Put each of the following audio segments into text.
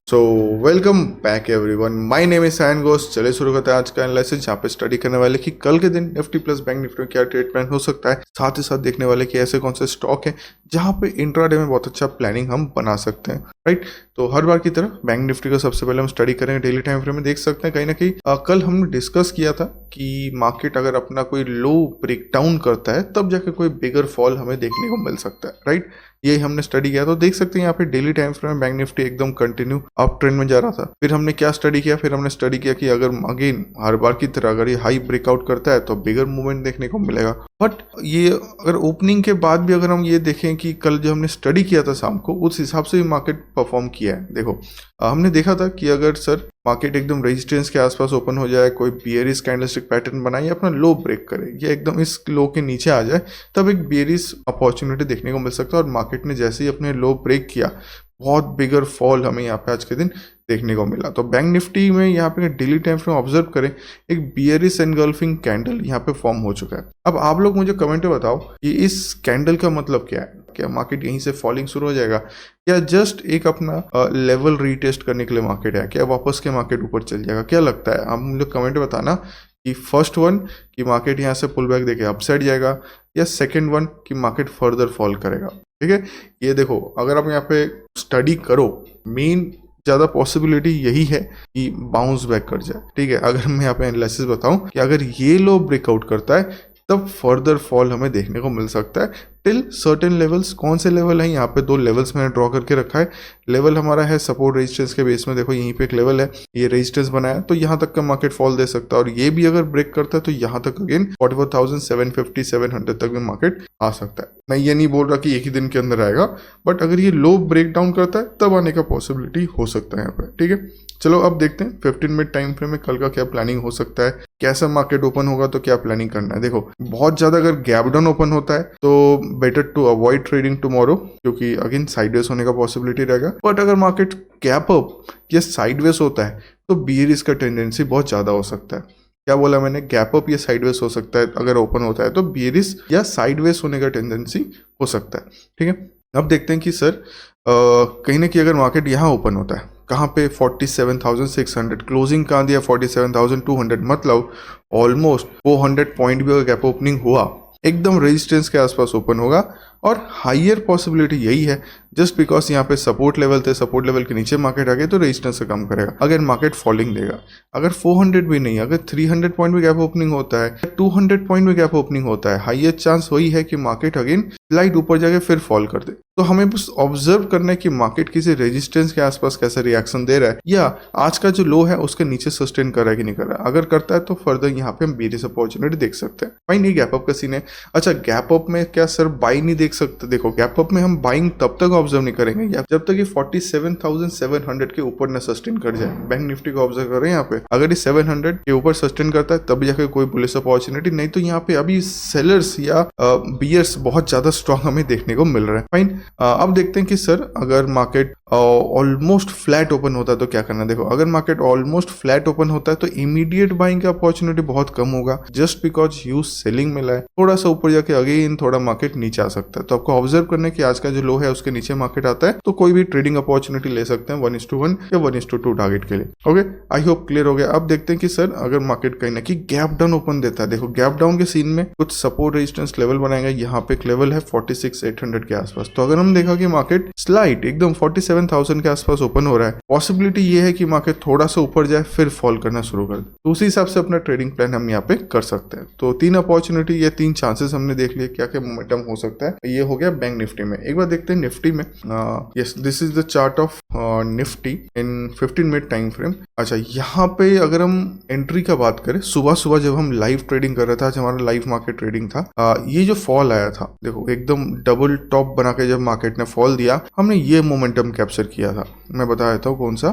So welcome back everyone, my name is Sayan Ghosh. चले शुरू करते हैं आज का एनालिसिस, जहाँ पे स्टडी करने वाले कि कल के दिन निफ्टी प्लस बैंक निफ्टी में क्या ट्रीटमेंट हो सकता है, साथ ही साथ देखने वाले कि ऐसे कौन से स्टॉक हैं जहाँ पे इंट्राडे में बहुत अच्छा प्लानिंग हम बना सकते हैं। राइट, तो हर बार की तरह बैंक निफ्टी का सबसे पहले हम स्टडी करेंगे डेली टाइम फ्रेम में। देख सकते हैं कहीं ना कहीं कल हमने डिस्कस किया था कि मार्केट अगर अपना कोई लो ब्रेक डाउन करता है तब जाके कोई बिगर फॉल हमें देखने को मिल सकता है। राइट, यही हमने स्टडी किया। तो देख सकते हैं यहाँ पे डेली टाइम फ्रेम में बैंक निफ्टी एकदम कंटिन्यू अप ट्रेंड में जा रहा था। फिर हमने क्या स्टडी किया, फिर हमने स्टडी किया कि अगर अगेन हर बार की तरह अगर ये हाई ब्रेकआउट करता है तो बिगर मूवमेंट देखने को मिलेगा। बट ये अगर ओपनिंग के बाद भी अगर हम ये देखें कि कल जो हमने स्टडी किया था शाम को, उस हिसाब से मार्केट परफॉर्म किया है। देखो हमने देखा था कि अगर सर मार्केट एकदम रेजिस्टेंस के आसपास ओपन हो जाए, कोई बियरिश कैंडलस्टिक पैटर्न बनाए या अपना लो ब्रेक करे या एकदम इस लो के नीचे आ जाए, तब एक बियरिश अपॉर्चुनिटी देखने को मिल सकता है। और मार्केट ने जैसे ही अपने लो ब्रेक किया, बहुत बिगर फॉल हमें यहाँ पे आज के दिन देखने को मिला। तो बैंक निफ्टी में यहाँ पे डेली टाइम फ्रेम ऑब्जर्व करें, एक बियरिश एनगल्फिंग कैंडल यहाँ पे फॉर्म हो चुका है। अब आप लोग मुझे कमेंट में बताओ कि इस कैंडल का मतलब क्या है। क्या मार्केट यहीं से फॉलिंग शुरू हो जाएगा या जस्ट एक अपना लेवल रीटेस्ट करने के लिए मार्केट है, क्या वापस के मार्केट ऊपर चल जाएगा? क्या लगता है आप मुझे कमेंट में बताना कि फर्स्ट वन कि मार्केट यहाँ से पुल बैक देके अपसाइड जाएगा, या सेकंड वन कि मार्केट फर्दर फॉल करेगा। ठीक है, ये देखो अगर आप यहाँ पे स्टडी करो, मेन ज़्यादा पॉसिबिलिटी यही है कि बाउंस बैक कर जाए। ठीक है, अगर मैं यहाँ पे एनालिसिस बताऊं कि अगर ये लो ब्रेकआउट करता है तब फर्दर फॉल हमें देखने को मिल सकता है टिल सर्टेन लेवल्स। कौन से लेवल हैं? यहाँ पे दो लेवल्स मैंने ड्रॉ करके रखा है। लेवल हमारा है सपोर्ट रेजिस्टेंस के बेस में। देखो यहीं पे एक लेवल है, ये रेजिस्टेंस बनाया तो यहाँ तक का मार्केट फॉल दे सकता है, और ये भी अगर ब्रेक करता है तो यहाँ तक अगेन 44,750 700 तक भी मार्केट आ सकता है। मैं ये नहीं बोल रहा कि एक ही दिन के अंदर आएगा, बट अगर ये लो ब्रेक डाउन करता है तब आने का पॉसिबिलिटी हो सकता है यहाँ पे। ठीक है, चलो अब देखते हैं 15 मिनट टाइम फ्रेम में कल का क्या प्लानिंग हो सकता है, कैसा मार्केट ओपन होगा तो क्या प्लानिंग करना है। देखो बहुत ज्यादा अगर गैप डाउन ओपन होता है तो better to avoid trading tomorrow, क्योंकि अगेन साइडवेज होने का पॉसिबिलिटी रहेगा। बट अगर मार्केट गैप अप या साइडवेज होता है तो बियरिश का टेंडेंसी बहुत ज्यादा हो सकता है। क्या बोला मैंने? गैप अप या साइडवेज हो सकता है अगर ओपन होता है तो बियरिश या साइडवेज होने का टेंडेंसी हो सकता है। ठीक है, अब देखते हैं कि सर कहीं ना कहीं अगर मार्केट यहाँ ओपन होता है कहाँ पे 47,600, क्लोजिंग कहाँ दिया 47,200, मतलब ऑलमोस्ट 400 पॉइंट भी अगर गैप ओपनिंग हुआ एकदम रेजिस्टेंस के आसपास ओपन होगा। और हाइयर पॉसिबिलिटी यही है जस्ट बिकॉज यहाँ पे सपोर्ट लेवल थे, सपोर्ट लेवल के नीचे मार्केट आ गए तो रेजिस्टेंस से कम करेगा। अगर मार्केट फॉलिंग देगा, अगर 400 भी नहीं, अगर 300 पॉइंट में गैप ओपनिंग होता है, 200 पॉइंट में गैप ओपनिंग होता है, हाईएस्ट चांस वही है कि मार्केट अगेन स्लाइड ऊपर जाके फिर फॉल कर दे। तो हमें बस ऑब्जर्व करना है कि मार्केट किसी रेजिस्टेंस के आसपास कैसा रिएक्शन दे रहा है, या आज का जो लो है उसके नीचे सस्टेन कर रहा है कि नहीं कर रहा है। अगर करता है तो फर्दर यहाँ पे हम बियरिश अपॉर्चुनिटी देख सकते हैं। फाइन, ये गैप अप का सीन है। अच्छा, गैप अप में क्या सर बाई नहीं देख सकते? देखो गैप अप में हम बाइंग तब तक ऑब्जर्व नहीं करेंगे जब तक ये 47,700 के ऊपर न सस्टेन कर जाए। बैंक निफ्टी को ऑब्जर्व कर रहे हैं यहाँ पे, अगर ये 700 के ऊपर सस्टेन करता है तब जाकर कोई बुलिश अपॉर्चुनिटी, नहीं तो यहाँ पे अभी सेलर्स या बियर्स बहुत ज्यादा स्ट्रॉन्ग हमें देखने को मिल रहा है। फाइन, अब देखते हैं कि सर अगर मार्केट ऑलमोस्ट फ्लैट ओपन होता है तो क्या करना है। देखो अगर मार्केट ऑलमोस्ट फ्लैट ओपन होता है तो इमीडिएट बाइंग का अपॉर्चुनिटी बहुत कम होगा, जस्ट बिकॉज ह्यूज सेलिंग मिला है। थोड़ा सा ऊपर जाके अगेन थोड़ा मार्केट नीचे आ सकता है। तो आपको ऑब्जर्व करना है कि आज का जो लो है उसके नीचे मार्केट आता है तो कोई भी ट्रेडिंग अपॉर्चुनिटी ले सकते हैं 1:1 या 1:2 टारगेट के लिए। ओके, आई होप क्लियर हो गया। अब देखते हैं कि सर अगर मार्केट कहीं ना कहीं गैप डाउन ओपन देता है, देखो गैप डाउन के सीन में कुछ सपोर्ट रेजिस्टेंस लेवल बनाएगा। यहाँ पे एक लेवल है 46,800 के आसपास। तो अगर हम देखा कि मार्केट स्लाइड एकदम 47,000 के आसपास ओपन हो रहा है, पॉसिबिलिटी ये है कि मार्केट थोड़ा सा ऊपर जाए फिर फॉल करना शुरू कर दे। तो उसी हिसाब से अपना ट्रेडिंग प्लान हम यहाँ पे कर सकते हैं। तो 3 अपॉर्चुनिटी या 3 चांसेस हमने देख लिए क्या क्या मोमेंटम हो सकता है। ये हो गया बैंक निफ्टी में। एक बार देखते हैं निफ्टी में। Yes, this is the chart of Nifty in 15 minute time frame. अच्छा, यहाँ पे अगर हम एंट्री का बात करें, सुबह सुबह जब हम लाइव ट्रेडिंग कर रहे थे, आज हमारा लाइव मार्केट ट्रेडिंग था, ये जो फॉल आया था, देखो एकदम डबल टॉप बना के जब मार्केट ने फॉल दिया, हमने ये मोमेंटम कैप्चर किया था। मैं बता देता हूँ कौन सा।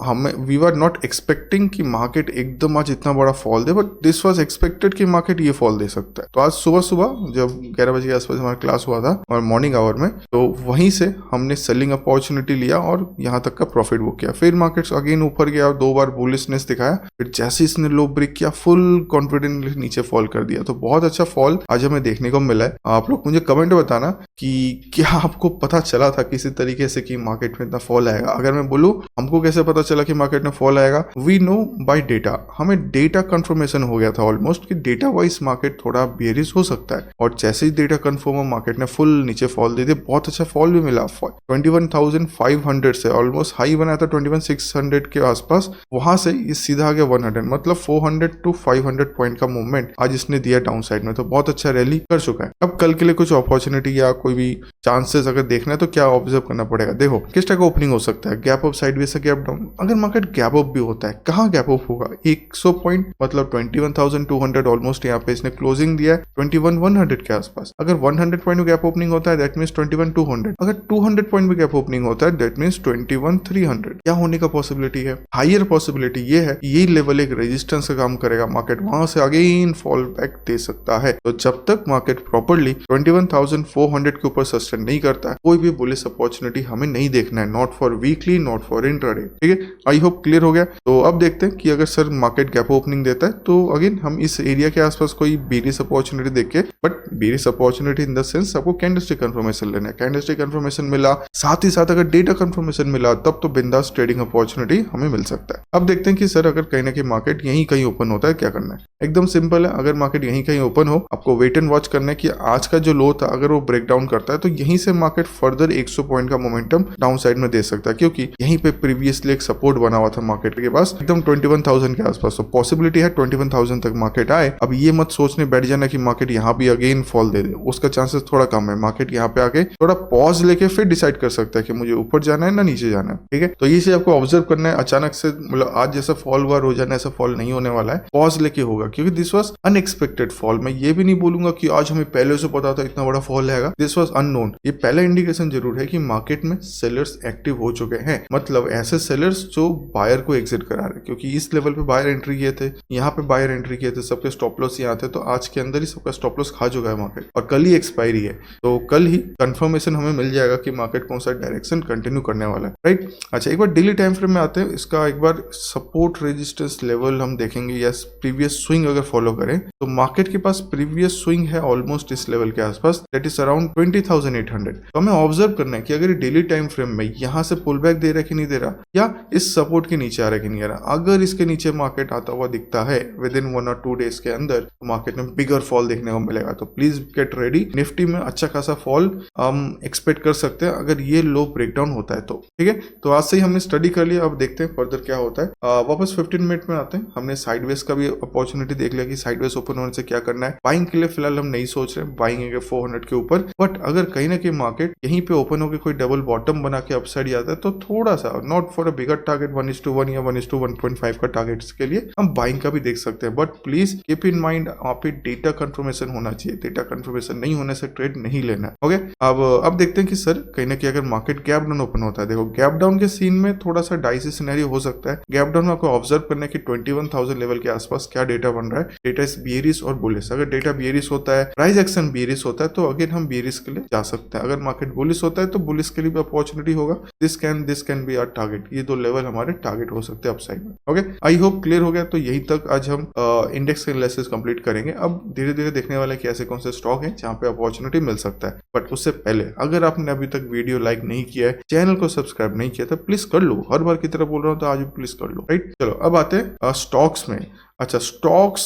हमें वी वर नॉट एक्सपेक्टिंग कि मार्केट एकदम आज इतना बड़ा fall they, but this was expected कि मार्केट ये फॉल दे सकता है। तो आज सुबह सुबह जब 11 बजे के आसपास हमारा क्लास हुआ था और मॉर्निंग आवर में, तो वहीं से हमने सेलिंग अपॉर्चुनिटी लिया और यहाँ तक का प्रॉफिट बुक किया। फिर मार्केट अगेन ऊपर गया और 2 बार बुलिशनेस दिखाया, फिर जैसे इसने लो ब्रेक किया फुल कॉन्फिडेंटली नीचे फॉल कर दिया। तो बहुत अच्छा फॉल आज हमें देखने को मिला है। आप लोग मुझे कमेंट बताना कि क्या आपको पता चला था किसी तरीके से कि मार्केट में इतना फॉल आएगा। अगर मैं बोलूँ हमको कैसे पता चला कि मार्केट में फॉल आएगा, वी नो बाय डेटा, हमें डेटा कंफर्मेशन हो गया था ऑलमोस्ट कि डेटा वाइज मार्केट थोड़ा बेरिश हो सकता है, और जैसे ही डेटा कंफर्म हो मार्केट ने फुल नीचे फॉल दे दिया, बहुत अच्छा फॉल भी मिला। 21,500 से ऑलमोस्ट हाई बनाया था 21,600 के आसपास, वहां से ये सीधा आ गया 100, मतलब 400 to 500 पॉइंट का मूवमेंट आज इसने दिया डाउन साइड में, तो बहुत अच्छा रैली कर चुका है। अब कल के लिए कुछ अपॉर्चुनिटी या कोई भी चांसेस अगर देखना है तो क्या ऑब्जर्व करना पड़ेगा, देखो किस टाइप का ओपनिंग हो सकता है, गैप अप साइडवेज से गैप डाउन। अगर मार्केट गैप अप भी होता है, कहाँ गैप अप होगा, 100 पॉइंट मतलब 21,200 ऑलमोस्ट यहाँ पे इसने क्लोजिंग दिया है 21,100 के आसपास। अगर 100 पॉइंट में गैप ओपनिंग होता है दैट मींस 21,200, अगर 200 पॉइंट में गैप ओपनिंग होता है दैट मींस 21,300। क्या होने का पॉसिबिलिटी है, हायर पॉसिबिलिटी ये है कि ये लेवल एक रेजिस्टेंस का काम करेगा, मार्केट वहां से अगेन फॉल बैक दे सकता है। तो जब तक मार्केट प्रॉपर्ली 21,400 के ऊपर सस्टेन नहीं करता है, कोई भी बुलिश अपॉर्चुनिटी हमें नहीं देखना है, not for weekly, not for intraday. ठीक है, आई होप क्लियर हो गया। तो अब देखते हैं कि अगर सर मार्केट गैप ओपनिंग देता है तो अगेन हम इस एरिया के आसपास कोई बेरिश अपॉर्चुनिटी देख के, but bearish opportunity in the sense आपको कैंडलस्टिक कंफर्मेशन लेना है, कैंडलस्टिक कंफर्मेशन मिला, साथ ही साथ अगर डेटा कंफर्मेशन मिला तब तो बिंदास ट्रेडिंग अपॉर्चुनिटी हमें मिल सकता है। अब देखते हैं कि सर अगर कहीं ना कहीं मार्केट यहीं कहीं ओपन होता है क्या करना है। एकदम सिंपल है, अगर मार्केट यहीं कहीं ओपन हो आपको वेट एंड वॉच करना है कि आज का जो लो था अगर वो ब्रेक डाउन करता है तो यहीं से मार्केट फर्दर 100 पॉइंट का मोमेंटम डाउन साइड में दे सकता है, क्योंकि यहीं पे प्रीवियसली एक सपोर्ट बना हुआ था मार्केट के पास एकदम 21,000 के आसपास। तो पॉसिबिलिटी है 21,000 तक मार्केट आए। अब ये मत सोचने बैठ जाना कि मार्केट यहाँ भी अगेन फॉल दे दे, उसका चांसेस थोड़ा कम है। मार्केट यहाँ पे आके थोड़ा पॉज लेके फिर डिसाइड कर सकता है कि मुझे ऊपर जाना है ना नीचे जाना है। ठीक है, तो ये चीज आपको ऑब्जर्व करना है। अचानक से मतलब आज जैसा फॉल हुआ रोजाना ऐसा फॉल नहीं होने वाला है, पॉज लेके होगा, क्योंकि दिस वाज अनएक्सपेक्टेड फॉल। मैं ये भी नहीं बोलूंगा कि आज हमें पहले से पता था इतना बड़ा फॉल आएगा, दिस वाज अननोन। ये पहला इंडिकेशन जरूर है कि मार्केट में सेलर्स एक्टिव हो चुके हैं, मतलब ऐसे सेलर्स जो बायर को एग्जिट करा रहे हैं, क्योंकि इस लेवल पे बायर एंट्री किए थे, यहाँ पे बायर एंट्री किए थे, सबके स्टॉप लॉस यहाँ थे, तो आज के अंदर ही सबका स्टॉप लॉस खा चुका है मार्केट, और कल ही एक्सपायरी है। तो कल ही कंफर्मेशन हमें मिल जाएगा कि मार्केट कौन सा डायरेक्शन कंटिन्यू करने वाला है, राइट। अच्छा, एक बार डेली टाइम फ्रेम में आते हैं, इसका एक बार सपोर्ट रेजिस्टेंस लेवल हम देखेंगे या प्रीवियस स्विंग अगर फॉलो करें तो मार्केट के पास प्रीवियस स्विंग है ऑलमोस्ट इस लेवल के आसपास, दैट इज अराउंड 20,800। तो हमें ऑब्जर्व करना है कि अगर डेली टाइम फ्रेम में यहाँ से पुल बैक दे रहा है कि नहीं दे रहा, या इस सपोर्ट के नीचे आ रहा है कि नहीं आ रहा। अगर इसके नीचे मार्केट आता हुआ दिखता है विद इन 1 और 2 डेज के अंदर, तो मार्केट में बिगर फॉल देखने को मिलेगा। तो प्लीज गेट रेडी, निफ्टी में अच्छा खासा फॉल हम एक्सपेक्ट कर सकते हैं अगर ये लो ब्रेकडाउन होता है तो। ठीक है, तो आज से ही हमने स्टडी कर लिया, अब देखते हैं फर्दर क्या होता है। वापस 15 मिनट में आते हैं। हमने साइडवेज का भी अपॉर्चुनिटी देख लिया कि साइडवेज ओपन होने से क्या करना है। बाइंग के लिए फिलहाल हम नहीं सोच रहे, बाइंग है 400 के ऊपर, बट अगर कहीं ना कहीं मार्केट यहीं पे ओपन होकर कोई डबल बॉटम बना के अपसाइड जाता है तो थोड़ा सा, not for a bigger target 1:1 या 1:1.5 का टारगेट के लिए हम बाइंग का भी देख सकते हैं। But please keep in mind वहाँ पे डेटा कंफर्मेशन होना चाहिए, डेटा कंफर्मेशन नहीं होने से ट्रेड नहीं लेना। ओके, अब देखते हैं कि सर कहीं ना कहीं अगर मार्केट गैप डाउन ओपन होता है, देखो गैप डाउन के सीन में थोड़ा सा डाइसी सिनेरियो हो सकता है। गैप डाउन में आपको ऑब्जर्व करना है कि 21,000 लेवल के आसपास क्या डेटा बन रहा है। डेटा इज बियरिश और बुलिश। अगर डेटा बियरिश होता है, प्राइस एक्शन बियरिश होता है, तो अगेन हम बियरिश के लिए जा सकते हैं। अगर मार्केट बुलिश होता है तो बुलिश के लिए भी अपॉर्चुनिटी होगा। This can be our target. ये दो लेवल हमारे टारगेट हो सकते हैं अपसाइड में। ओके, आई होप क्लियर हो गया। तो यही तक आज हम इंडेक्स के एनालिसिस कंप्लीट करेंगे। अब धीरे धीरे देखने वाले कि ऐसे कौन से स्टॉक है जहां पे अपॉर्चुनिटी मिल सकता है। बट उससे पहले अगर आपने अभी तक वीडियो लाइक नहीं किया है, चैनल को सब्सक्राइब नहीं किया, तो प्लीज कर लो। हर बार की तरह बोल रहा हूँ तो आज भी प्लीज कर लो, राइट। चलो अब आते हैं स्टॉक्स में। अच्छा, स्टॉक्स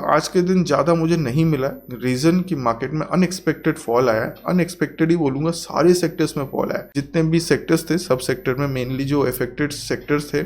आज के दिन ज्यादा मुझे नहीं मिला। रीजन कि मार्केट में अनएक्सपेक्टेड फॉल आया। अनएक्सपेक्टेड ही बोलूंगा, सारे सेक्टर्स में फॉल आया। जितने भी सेक्टर्स थे, सब सेक्टर में मेनली जो अफेक्टेड सेक्टर्स थे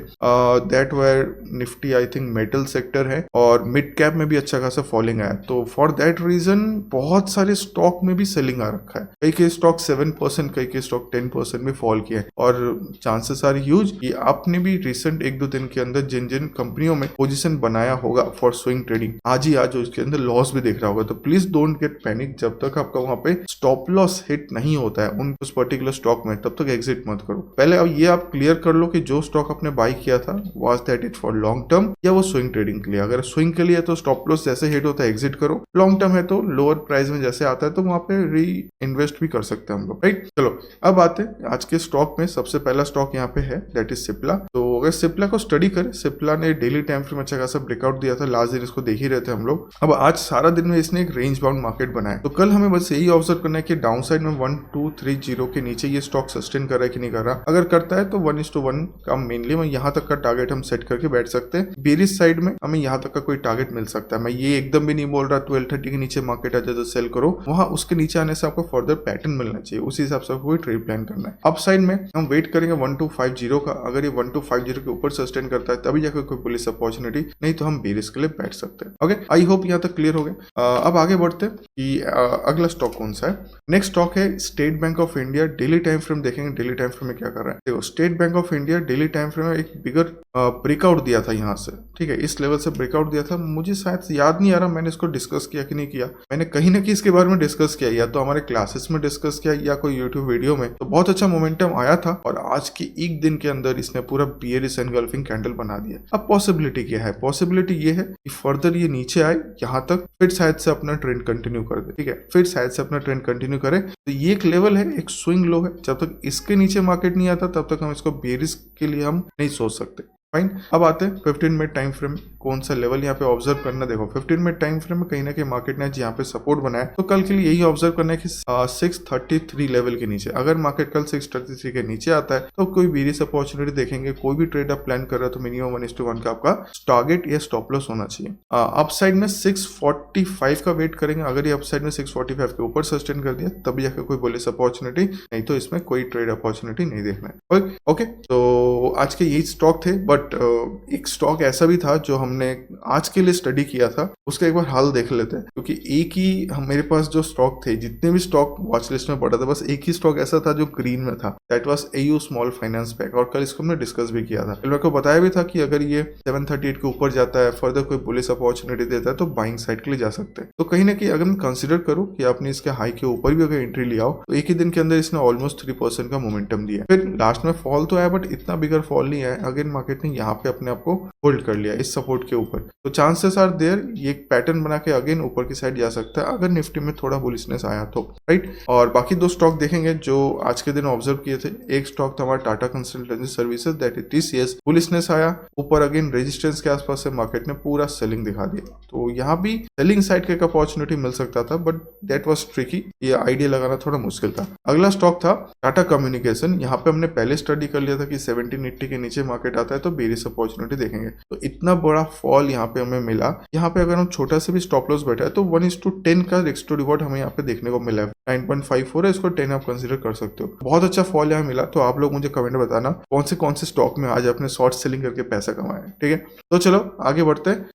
that were Nifty, I think metal sector है, और मिड कैप में भी अच्छा खासा फॉलिंग आया। तो फॉर दैट रीजन बहुत सारे स्टॉक में भी सेलिंग आ रखा है। कई के स्टॉक 7%, कई के स्टॉक 10% में फॉल किया है, और चांसेस आर ह्यूज कि आपने भी रिसेंट 1-2 दिन के अंदर जिन जिन कंपनियों में पोजीशन बनाया होगा फॉर स्विंग ट्रेडिंग, आज ही आज उसके अंदर लॉस भी देख रहा होगा। तो प्लीज डोंट गेट पैनिक। जब तक आपका वहां पे स्टॉप लॉस हिट नहीं होता है उस पर्टिकुलर स्टॉक में, तब तक एग्जिट मत करो। पहले अब ये आप क्लियर कर लो कि जो स्टॉक आपने बाय किया था was that it for long term या वो स्विंग ट्रेडिंग के लिए। अगर स्विंग के लिए तो स्टॉप लॉस जैसे हिट होता है एग्जिट करो, लॉन्ग टर्म है तो लोअर प्राइस में जैसे आता है तो वहां पे री इन्वेस्ट भी कर सकते हैं हम लोग, राइट। चलो अब आते हैं आज के स्टॉक में। सबसे पहला स्टॉक यहाँ पे है दैट इज सिप्ला। तो अगर सिप्ला को स्टडी करें, सिप्ला ने डेली टाइम फ्रेम अच्छा खासा ब्रेकआउट दिया था, लास्ट दिन इसको देख ही रहे थे हम लोग। अब आज सारा दिन में इसने एक रेंज बाउंड मार्केट बनाया, तो कल हमें बस यही ऑब्जर्व करना है कि डाउन साइड में 1230 के नीचे ये स्टॉक सस्टेन कर रहा है कि नहीं कर रहा। अगर करता है तो 1:1 का मेनली मैं यहाँ तक का टारगेट हम सेट करके बैठ सकते हैं। बेरिश साइड में हमें यहाँ तक का कोई टारगेट मिल सकता है। मैं ये एकदम भी नहीं बोल रहा 1230 के नीचे मार्केट आ जाए तो सेल करो, वहां उसके नीचे आने से आपको फर्दर पैटर्न मिलना चाहिए, उसी हिसाब से आपको कोई ट्रेड प्लान करना है। अप साइड में हम वेट करेंगे 1250 का, अगर ये 1250 के ऊपर सस्टेन करता है तभी जाकर कोई पुलिस अपॉर्चुनिटी, नहीं तो हम बेरिश के लिए बैठ सकते हैं। ओके, आई होप यहाँ तक क्लियर हो गया। अब आगे बढ़ते हैं कि अगला स्टॉक कौन सा है। नेक्स्ट स्टॉक है state bank of India. Daily time frame देखेंगे, डेली टाइम फ्रेम में क्या कर रहा है। देखो state bank of India daily time frame में एक बिगर ब्रेकआउट दिया था यहाँ से, ठीक है, इस लेवल से ब्रेकआउट दिया था। मुझे शायद याद नहीं आ रहा मैंने इसको डिस्कस किया कि नहीं किया। मैंने कहीं ना कहीं इसके बारे में डिस्कस किया, या तो हमारे क्लासेस में डिस्कस किया या कोई यूट्यूब वीडियो में। तो बहुत अच्छा मोमेंटम आया था और आज के एक दिन के अंदर इसने पूरा बियरिश एनगल्फिंग कैंडल बना दिया। अब पॉसिबिलिटी क्या है, पॉसिबिलिटी ये है कि फर्दर ये नीचे आए यहाँ तक, फिर शायद से अपना ट्रेंड कंटिन्यू कर दे, ठीक है, फिर शायद से अपना ट्रेंड कंटिन्यू करे। तो ये एक लेवल है, एक स्विंग लो है। जब तक इसके नीचे मार्केट नहीं आता तब तक हम इसको बियरिश के लिए हम नहीं सोच सकते। फाइन, अब आते हैं 15 मिनट टाइम फ्रेम, कौन सा लेवल यहाँ पे ऑब्जर्व करना। देखो 15 मिनट टाइम फ्रेम में कहीं ना कहीं मार्केट ने यहाँ पे सपोर्ट बनाया, तो कल के लिए यही ऑब्जर्व करना है कि 633 लेवल के नीचे, अगर मार्केट कल 633 के नीचे आता है तो कोई बेरिश अपॉर्चुनिटी देखेंगे। कोई भी ट्रेड आप प्लान कर रहे हो तो मिनिमम 1:1 का आपका टारगेट या स्टॉप लॉस होना चाहिए। अपसाइड में 645 का वेट करेंगे, अगर ये अपसाइड में 645 के ऊपर सस्टेन कर दिया तभी जाकर कोई बेरिश अपॉर्चुनिटी, नहीं तो इसमें कोई ट्रेड अपॉर्चुनिटी नहीं देखना है। ओके, तो आज के यही स्टॉक थे, बट एक स्टॉक ऐसा भी था जो हमने आज के लिए स्टडी किया था, उसका एक बार हाल देख लेते हैं। क्योंकि एक ही मेरे पास जो स्टॉक थे, जितने भी स्टॉक वॉच लिस्ट में पड़ा था, बस एक ही स्टॉक ऐसा था जो ग्रीन में था, that was AU small finance bank. और कल इसको हमने डिस्कस भी किया था, कल मेरे को बताया भी था कि अगर ये 738 के ऊपर जाता है, फर्दर कोई बुलिश अपॉर्चुनिटी देता है तो बाइंग साइड के लिए जा सकते हैं। तो कहीं ना कहीं अगर मैं कंसिडर करूँ कि आपने इसके हाई के ऊपर भी अगर एंट्री लिया हो, तो एक ही दिन के अंदर इसने ऑलमोस्ट 3% का मोमेंटम दिया। फिर लास्ट में फॉल तो आया, बट इतना बिगर फॉल नहीं आया। अगेन मार्केट ने यहाँ पे अपने आप को होल्ड कर लिया इस सपोर्ट के ऊपर, तो चांसेस आर देयर ये एक पैटर्न बना के अगेन ऊपर की साइड जा सकता है, अगर निफ्टी में थोड़ा बुलिशनेस आया तो, राइट। और बाकी दो स्टॉक देखेंगे जो आज के दिन ऑब्जर्व किए थे। एक स्टॉक था हमारा Tata consultancy services, that is TCS। Bullishness आया ऊपर, अगेन रेजिस्टेंस के आसपास से मार्केट ने पूरा सेलिंग दिखा दिया, तो यहाँ भी सेलिंग साइड के अपॉर्चुनिटी मिल सकता था, बट दैट वाज ट्रिकी, ये आइडिया लगाना थोड़ा मुश्किल था। अगला स्टॉक था टाटा कम्युनिकेशन। यहाँ पे हमने पहले स्टडी कर लिया था कि 1780 के नीचे मार्केट आता है तो बेरिश अपॉर्चुनिटी देखेंगे। तो इतना बड़ा फॉल यहाँ पे हमें मिला, यहाँ पे अगर हम छोटा से भी स्टॉप लॉस बैठा है तो 1:10 का रिस्क टू रिवॉर्ड हमें यहाँ पे देखने को मिला है। 9.54 है, इसको 10 आप कंसीडर कर सकते हो। बहुत अच्छा फॉल यहाँ मिला, तो आप लोग मुझे कमेंट में बताना कौन से स्टॉक में आज आपने शॉर्ट सेलिंग करके पैसा कमाया, ठीक है। तो चलो आगे बढ़ते हैं।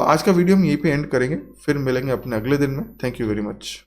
आज का वीडियो हम यहीं पे एंड करेंगे, फिर मिलेंगे अपने अगले दिन में। Thank you very much.